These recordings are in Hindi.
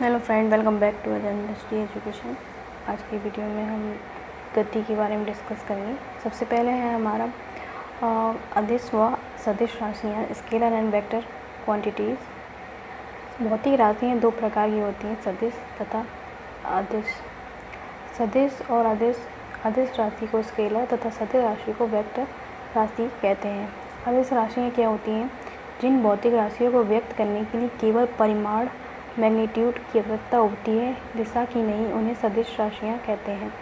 Hello friend, welcome back to industry education. आज की वीडियो में हम गति के बारे में डिस्कस करेंगे। सबसे पहले है हमारा अदिश व सदिश राशियाँ, स्केलर एंड वेक्टर क्वांटिटीज़। भौतिक राशियाँ दो प्रकार की होती हैं, सदिश तथा अदिश। सदिश और अदिश राशि को स्केलर तथा सदिश राशि को वेक्टर राशि कहते हैं। अदिश राशियाँ क्या होती हैं? जिन भौतिक राशियों को व्यक्त करने के लिए केवल परिमाण मैग्नीट्यूड की आवश्यकता होती है, दिशा की नहीं, उन्हें सदिश राशियाँ कहते हैं।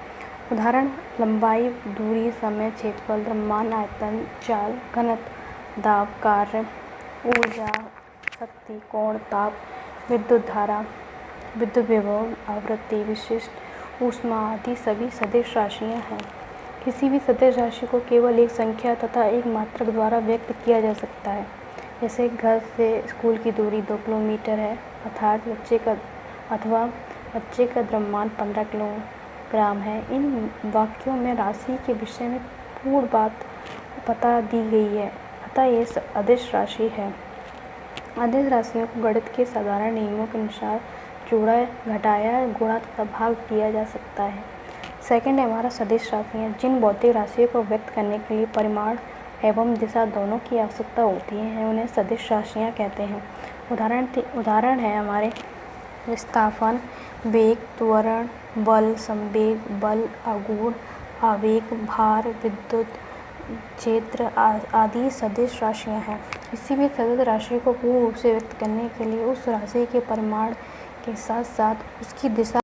उदाहरण: लंबाई, दूरी, समय, क्षेत्रफल, द्रव्यमान, आयतन, चाल, घनत्व, दाब, कार्य, ऊर्जा, शक्ति, कोण, ताप, विद्युत धारा, विद्युत विभव, आवृत्ति, विशिष्ट ऊष्मा आदि सभी सदिश राशियाँ हैं। किसी भी सदिश राशि को केवल एक संख्या तथा एक मात्रक द्वारा व्यक्त किया जा सकता है। जैसे घर से स्कूल की दूरी 2 किलोमीटर है, अर्थात बच्चे का द्रव्यमान 15 किलोग्राम है। इन वाक्यों में राशि के विषय में पूर्ण बात बता दी गई है, अतः ये अदिश राशि है। अदिश राशियों को गणित के साधारण नियमों के अनुसार जोड़ा, घटाया, गुणा तथा भाग किया जा सकता है। सेकंड है हमारा सदिश राशियाँ, जिन भौतिक राशियों को व्यक्त करने के लिए परिमाण एवं दिशा दोनों की आवश्यकता होती है, उन्हें सदिश राशियाँ कहते हैं। उदाहरण है हमारे विस्थापन, वेग, त्वरण, बल, संवेग, बल, आघूर्ण, आवेग, भार, विद्युत क्षेत्र आदि सदिश राशियाँ हैं। किसी भी सदिश राशि को पूर्ण रूप से व्यक्त करने के लिए उस राशि के परिमाण के साथ साथ उसकी दिशा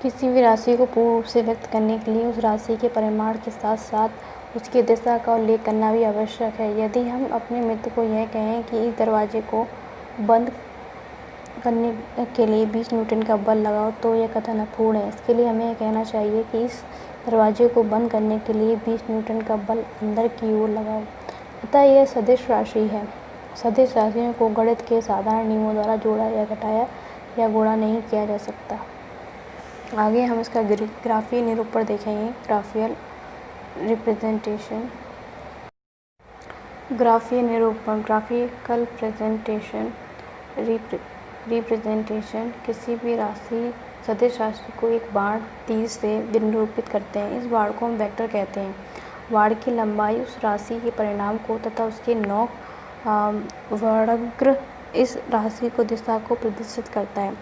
किसी भी राशि को पूर्ण रूप से व्यक्त करने के लिए उस राशि के परिमाण के साथ साथ उसकी दिशा का उल्लेख करना भी आवश्यक है। यदि हम अपने मित्र को यह कहें कि इस दरवाजे को बंद करने के लिए 20 न्यूटन का बल लगाओ, तो यह कथन अपूर्ण है। इसके लिए हमें कहना चाहिए कि इस दरवाजे को बंद करने के लिए 20 न्यूटन का बल अंदर की ओर लगाओ। अतः यह सदिश राशि है। सदिश राशियों को गणित के साधारण नियमों द्वारा जोड़ा या घटाया या गुणा नहीं किया जा सकता। आगे हम इसका ग्राफीय निरूपण देखेंगे। ग्राफियल रिप्रेजेंटेशन। ग्राफीय निरूपण, ग्राफिकल रिप्रेजेंटेशन किसी भी राशि सदिश राशि को एक बाण तीर से निरूपित करते हैं। इस बाण को हम वेक्टर कहते हैं। बाण की लंबाई उस राशि के परिमाण को तथा उसके नोक वर्ग इस राशि को दिशा को प्रदर्शित करता है।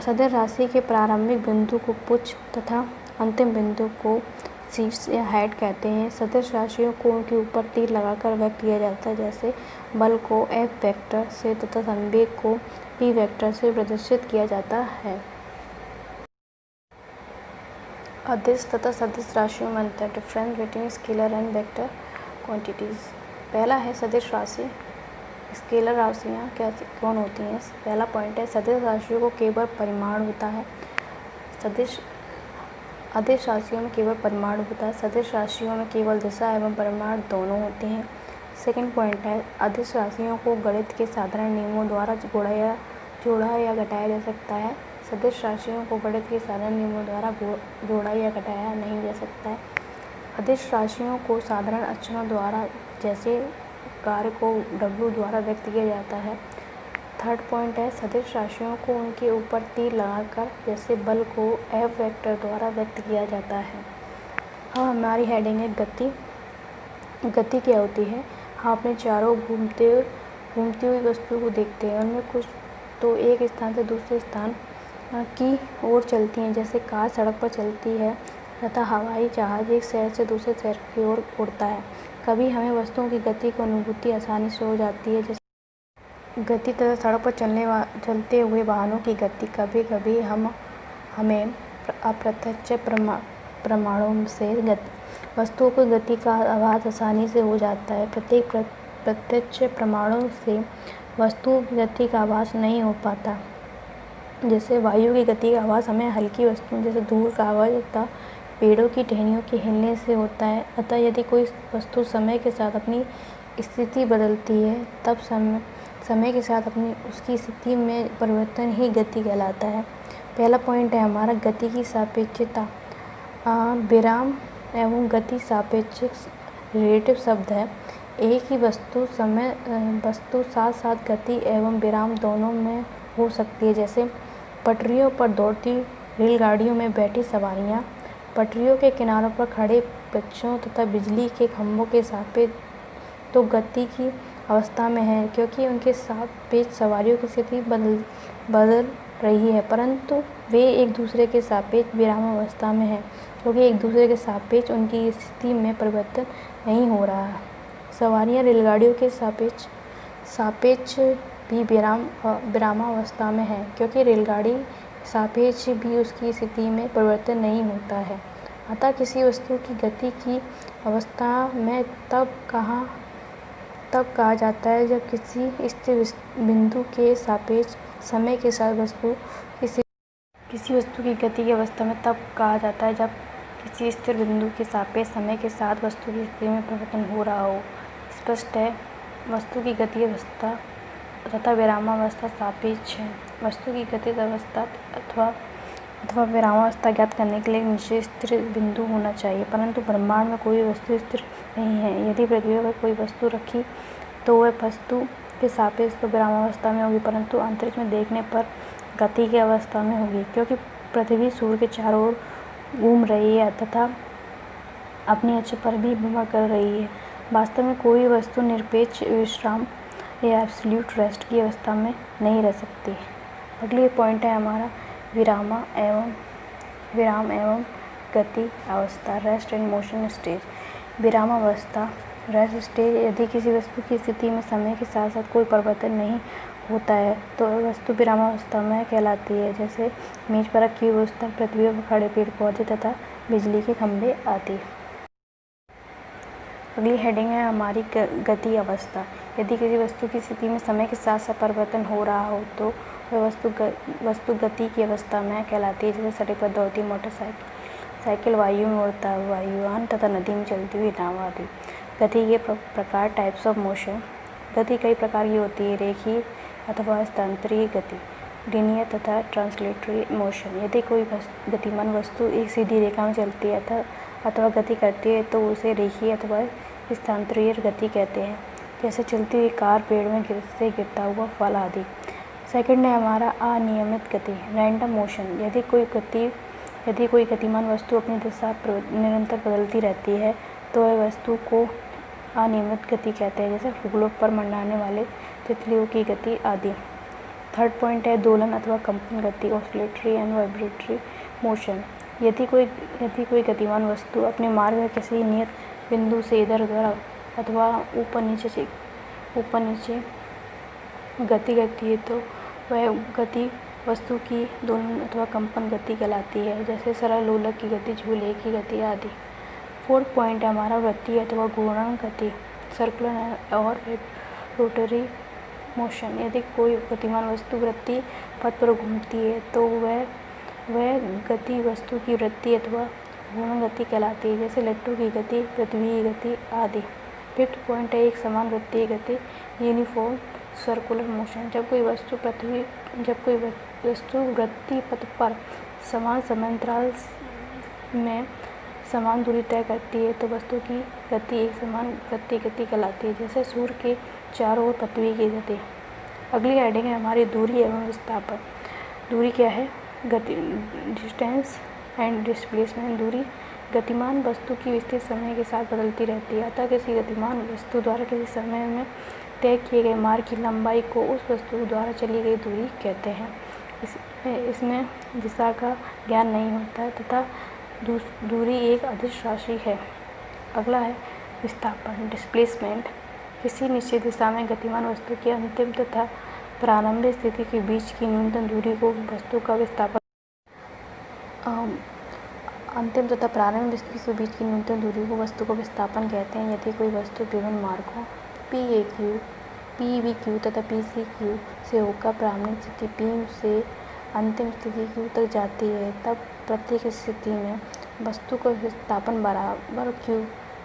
सदिश राशि के प्रारंभिक बिंदु को पुच्छ तथा अंतिम बिंदु को शीर्ष या हेड कहते हैं। सदिश राशियों को उनके ऊपर तीर लगाकर व्यक्त किया जाता है। जैसे बल को F वेक्टर से तथा संवेग को P वेक्टर से प्रदर्शित किया जाता है। अदिश तथा सदिश राशियों में अंतर। Difference between scalar and vector quantities. पहला है सदिश राशि। स्केलर राशियाँ कौन होती हैं? पहला पॉइंट है, सदिश राशियों को केवल परिमाण होता है। अदिश राशियों में केवल परिमाण होता है। सदिश राशियों में केवल दिशा एवं परिमाण दोनों होते हैं। सेकंड पॉइंट है, अदिश राशियों को गणित के साधारण नियमों द्वारा जोड़ा या घटाया जा सकता है। सदिश राशियों को गणित के साधारण नियमों द्वारा जोड़ा या घटाया नहीं जा सकता है। अदिश राशियों को साधारण अक्षरों द्वारा, जैसे कार्य को W द्वारा व्यक्त किया जाता है। थर्ड पॉइंट है, सदिश राशियों को उनके ऊपर तीर लगाकर, जैसे बल को F वेक्टर द्वारा व्यक्त किया जाता है। हाँ, हमारी हेडिंग है गति। गति क्या होती है? हाँ, अपने चारों घूमती हुई वस्तु को देखते हैं। उनमें कुछ तो एक स्थान से दूसरे स्थान की ओर चलती हैं, जैसे कार सड़क पर चलती है तथा हवाई जहाज एक शहर से दूसरे शहर की ओर उड़ता है। कभी हमें वस्तुओं की गति की अनुभूति आसानी से हो जाती है, जैसे गति तथा सड़क पर चलते हुए वाहनों की गति। कभी कभी हमें अप्रत्यक्ष प्रमाणों से वस्तुओं की गति का आभास आसानी से हो जाता है। प्रत्यक्ष प्रमाणों से वस्तुओं की गति का आभास नहीं हो पाता। जैसे वायु की गति का आभास हमें हल्की वस्तुओं जैसे धूल का आवाज़ तथा पेड़ों की टहनियों के हिलने से होता है। अतः यदि कोई वस्तु समय के साथ अपनी स्थिति बदलती है, तब समय के साथ उसकी स्थिति में परिवर्तन ही गति कहलाता है। पहला पॉइंट है हमारा गति की सापेक्षता। विराम एवं गति सापेक्षिक रिलेटिव शब्द है। एक ही वस्तु साथ साथ गति एवं विराम दोनों में हो सकती है। जैसे पटरियों पर दौड़ती रेलगाड़ियों में बैठी सवारियाँ पटरियों के किनारों पर खड़े बच्चों तथा बिजली के खंभों के सापेक्ष तो गति की अवस्था में है, क्योंकि उनके सापेक्ष सवारियों की स्थिति बदल रही है, परंतु वे एक दूसरे के सापेक्ष विरामावस्था में हैं, क्योंकि एक दूसरे के सापेक्ष उनकी स्थिति में परिवर्तन नहीं हो रहा है। सवारियाँ रेलगाड़ियों के सापेक्ष भी विरामावस्था में है, क्योंकि रेलगाड़ी सापेक्ष भी उसकी स्थिति में परिवर्तन नहीं होता है। अतः किसी वस्तु की गति की अवस्था में तब कहा जाता है जब किसी स्थिर बिंदु के सापेक्ष समय के साथ किसी वस्तु की गति की अवस्था में तब कहा जाता है जब किसी स्थिर बिंदु के सापेक्ष समय के साथ वस्तु की स्थिति में परिवर्तन हो रहा हो। स्पष्ट है, वस्तु की गति अवस्था तथा विरामावस्था सापेक्ष है। वस्तु की गतिज अवस्था अथवा विरामावस्था ज्ञात करने के लिए निश्चित स्थिर बिंदु होना चाहिए, परंतु ब्रह्मांड में कोई वस्तु स्थिर नहीं है। यदि पृथ्वी पर कोई वस्तु रखी तो वह वस्तु के सापेक्ष तो विरामावस्था में होगी, परंतु अंतरिक्ष में देखने पर गति की अवस्था में होगी, क्योंकि पृथ्वी सूर्य के चारों ओर घूम रही है तथा अपनी अक्ष पर भी भ्रमण कर रही है। वास्तव में कोई वस्तु निरपेक्ष विश्राम या एब्सोल्यूट रेस्ट की अवस्था में नहीं रह सकती। अगली पॉइंट है हमारा विराम एवं गति अवस्था, रेस्ट एंड मोशन स्टेज। विरामावस्था, रेस्ट स्टेज। यदि किसी वस्तु की स्थिति में समय के साथ साथ कोई परिवर्तन नहीं होता है तो वस्तु विरामावस्था में कहलाती है, जैसे मेज पर रखी हुई वस्तु, पृथ्वी पर खड़े पेड़ पौधे तथा बिजली के खंभे आदि। अगली हेडिंग है हमारी गति अवस्था। यदि किसी वस्तु की स्थिति में समय के साथ साथ परिवर्तन हो रहा हो तो वह वस्तु गति की अवस्था में कहलाती है, जैसे सड़क पर दौड़ती मोटरसाइकिल, वायु में उड़ता वायुयान तथा नदी में चलती हुई नाव आदि। गति के प्रकार, टाइप्स ऑफ मोशन। गति कई प्रकार की होती है, रेखीय अथवा स्थानांतरित गति, लीनियर तथा ट्रांसलेटरी मोशन। यदि कोई गतिमान वस्तु एक सीधी रेखा में चलती है अथवा गति करती है तो उसे रेखीय अथवा स्थानांतरित गति कहते हैं, जैसे चलती हुई कार, पेड़ में से गिरता हुआ फल आदि। सेकंड है हमारा अनियमित गति, रैंडम मोशन। यदि कोई गतिमान वस्तु अपनी दिशा निरंतर बदलती रहती है तो वह वस्तु को अनियमित गति कहते हैं, जैसे फूलों पर मंडराने वाले तितलियों की गति आदि। थर्ड पॉइंट है दोलन अथवा कंपन गति, ऑसिलेटरी एंड वाइब्रेटरी मोशन। यदि कोई गतिमान वस्तु अपने मार्ग में किसी नियत बिंदु से इधर उधर अथवा ऊपर नीचे गति करती है तो वह गति वस्तु की दोलन अथवा कंपन गति कहलाती है, जैसे सरल लोलक की गति, झूले की गति आदि। फोर्थ पॉइंट है हमारा वृत्तीय अथवा घूर्णन गति, सर्कुलर और रोटरी मोशन। यदि कोई गतिमान वस्तु वृत्तीय पथ पर घूमती है तो वह गति वस्तु की वृत्तीय अथवा घूर्णन गति कहलाती है, जैसे लट्टू की गति, पृथ्वी की गति आदि। फिफ्थ पॉइंट है एक समान वृत्तीय गति, यूनिफॉर्म सर्कुलर मोशन। जब कोई वस्तु वृत्तीय पथ पर समान समांतराल में समान दूरी तय करती है तो वस्तु की गति एक समान वृत्तीय गति कहलाती है, जैसे सूर्य के चारों ओर पृथ्वी की गति। अगली हेडिंग है हमारी दूरी एवं विस्थापन। दूरी क्या है? गति, डिस्टेंस एंड डिस्प्लेसमेंट। दूरी गतिमान वस्तु की स्थिति समय के साथ बदलती रहती है, अतः किसी गतिमान वस्तु द्वारा किसी समय में तय किए गए मार्ग की लंबाई को उस वस्तु द्वारा चली गई दूरी कहते हैं। इसमें दिशा का ज्ञान नहीं होता है तथा दूरी एक अदिश राशि है। अगला है विस्थापन, डिस्प्लेसमेंट। किसी निश्चित दिशा में गतिमान वस्तु की अंतिम तथा प्रारंभिक स्थिति के बीच की न्यूनतम दूरी को वस्तु का विस्थापन अंतिम तथा प्रारंभिक स्थिति के बीच की न्यूनतम दूरी को वस्तु को विस्थापन कहते हैं। यदि कोई वस्तु विभिन्न मार्गों PAQ, PBQ तथा PCQ से होकर प्रारंभिक स्थिति P से अंतिम स्थिति Q तक जाती है, तब प्रत्येक स्थिति में वस्तु का विस्थापन बराबर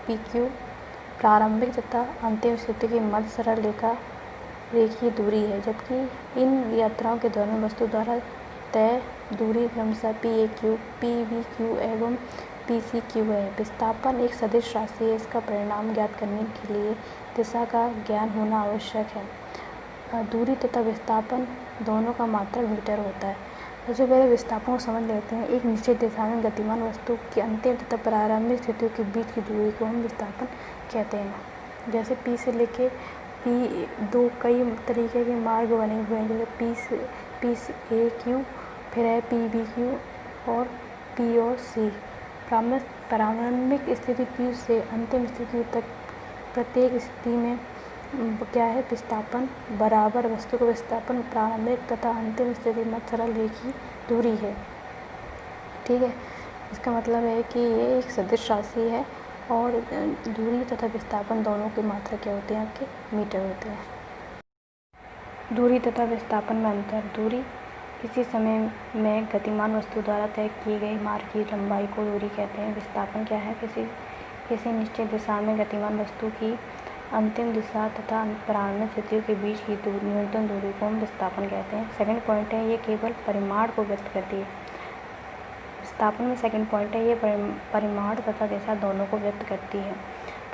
PQ प्रारंभिक तथा अंतिम स्थिति की मध्य सरल रेखीय दूरी है, जबकि इन यात्राओं के दौरान वस्तु द्वारा तय दूरी क्रमशः PAQ, PBQ एवं PCQ है। विस्थापन एक सदिश राशि है, इसका परिणाम ज्ञात करने के लिए दिशा का ज्ञान होना आवश्यक है। दूरी तथा विस्थापन दोनों का मात्रक मीटर होता है। सबसे पहले विस्थापन को समझ लेते हैं। एक निश्चित दिशा में गतिमान वस्तु की अंतिम तथा प्रारंभिक स्थितियों के बीच की दूरी को हम विस्थापन कहते हैं। जैसे P से लेके P2 कई तरीके के मार्ग बने हुए हैं, जैसे P से AQ, फिर है PBQ और P और C। प्रारंभिक स्थिति P से अंतिम स्थिति तक प्रत्येक स्थिति में क्या है, विस्थापन बराबर वस्तु का विस्थापन प्रारंभिक तथा अंतिम स्थिति में सरल रेखीय दूरी है। ठीक है, इसका मतलब है कि ये एक सदिश राशि है और दूरी तथा विस्थापन दोनों की मात्रा क्या होते हैं, आपके मीटर होते हैं। दूरी तथा विस्थापन में अंतर। दूरी किसी समय में गतिमान वस्तु द्वारा तय किए गए मार्ग की लंबाई को दूरी कहते हैं। विस्थापन क्या है, किसी निश्चित दिशा में गतिमान वस्तु की अंतिम दिशा तथा प्रारंभिक स्थितियों के बीच की न्यूनतम दूरी को हम विस्थापन कहते हैं। सेकंड पॉइंट है, ये केवल परिमाण को व्यक्त करती है। विस्थापन में सेकंड पॉइंट है, ये परिमाण तथा दिशा दोनों को व्यक्त करती है।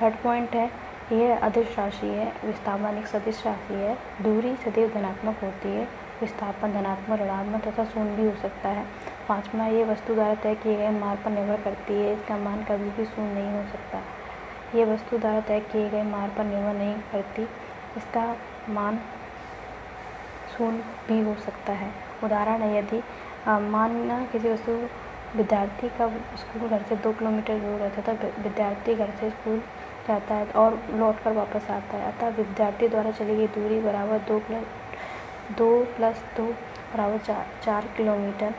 थर्ड पॉइंट है, यह अदिश राशि है। विस्थापन एक सदिश राशि है। दूरी सदैव धनात्मक होती है। विस्थापन धनात्मक, ऋणात्मक तथा शून्य भी हो सकता है। पाँचवा, ये वस्तु द्वारा तय किए गए मार्ग पर निर्भर करती है। इसका मान कभी भी शून्य नहीं हो सकता। ये वस्तु द्वारा तय किए गए मार्ग पर निर्भर नहीं करती, इसका मान शून्य भी हो सकता है। उदाहरण है, यदि मानना किसी वस्तु विद्यार्थी का स्कूल घर से 2 किलोमीटर दूर है तथा विद्यार्थी घर से स्कूल जाता है और लौट कर वापस आता है, अतः विद्यार्थी द्वारा चली गई दूरी बराबर 2 + 2 = 4 किलोमीटर।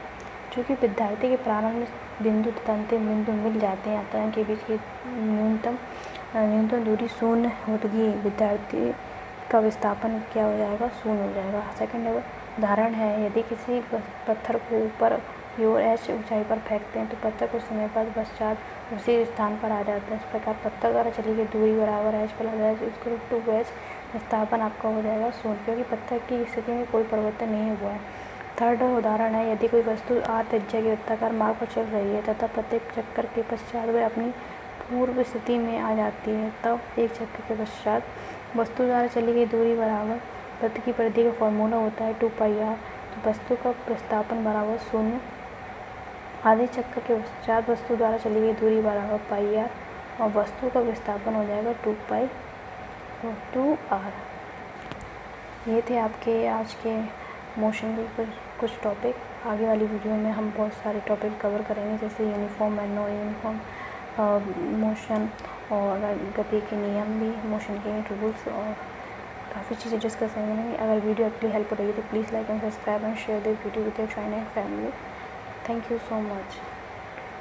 चूँकि विद्यार्थी के प्रारंभ बिंदु तथा अंतिम बिंदु मिल जाते हैं, अतः इनके बीच की न्यूनतम दूरी शून्य होगी। विद्यार्थी का विस्थापन क्या हो जाएगा, शून्य हो जाएगा। सेकंड उदाहरण है, यदि किसी पत्थर को ऊपर की ओर h ऊंचाई पर फेंकते हैं तो पत्थर कुछ समय पश्चात उसी स्थान पर आ जाता है। इस प्रकार पत्थर द्वारा चली गई दूरी बराबर h + 2h। विस्थापन आपका हो जाएगा शून्य, क्योंकि पत्थर की स्थिति में कोई परिवर्तन नहीं हुआ है। थर्ड उदाहरण है, यदि कोई वस्तु r त्रिज्या के वृत्ताकार मार्ग पर चल रही है तथा प्रत्येक चक्कर के पश्चात वह अपनी पूर्व स्थिति में आ जाती है, तब एक चक्कर के पश्चात वस्तु द्वारा चली गई दूरी बराबर वृत्त की परिधि का फॉर्मूला होता है 2πr। तो वस्तु का विस्थापन बराबर शून्य। आधे चक्कर के पश्चात वस्तु द्वारा चली गई दूरी बराबर πr और वस्तु का विस्थापन हो जाएगा 2π और 2r। ये थे आपके आज के मोशन के कुछ टॉपिक। आगे वाली वीडियो में हम बहुत सारे टॉपिक कवर करेंगे, जैसे uniform and non uniform motion और गति के नियम भी, मोशन के रूल्स और काफ़ी चीज़ें डिस्कस करेंगे। अगर वीडियो आपके लिए हेल्प हो रही है तो please like and subscribe and share this video with your friend and family. Thank you so much.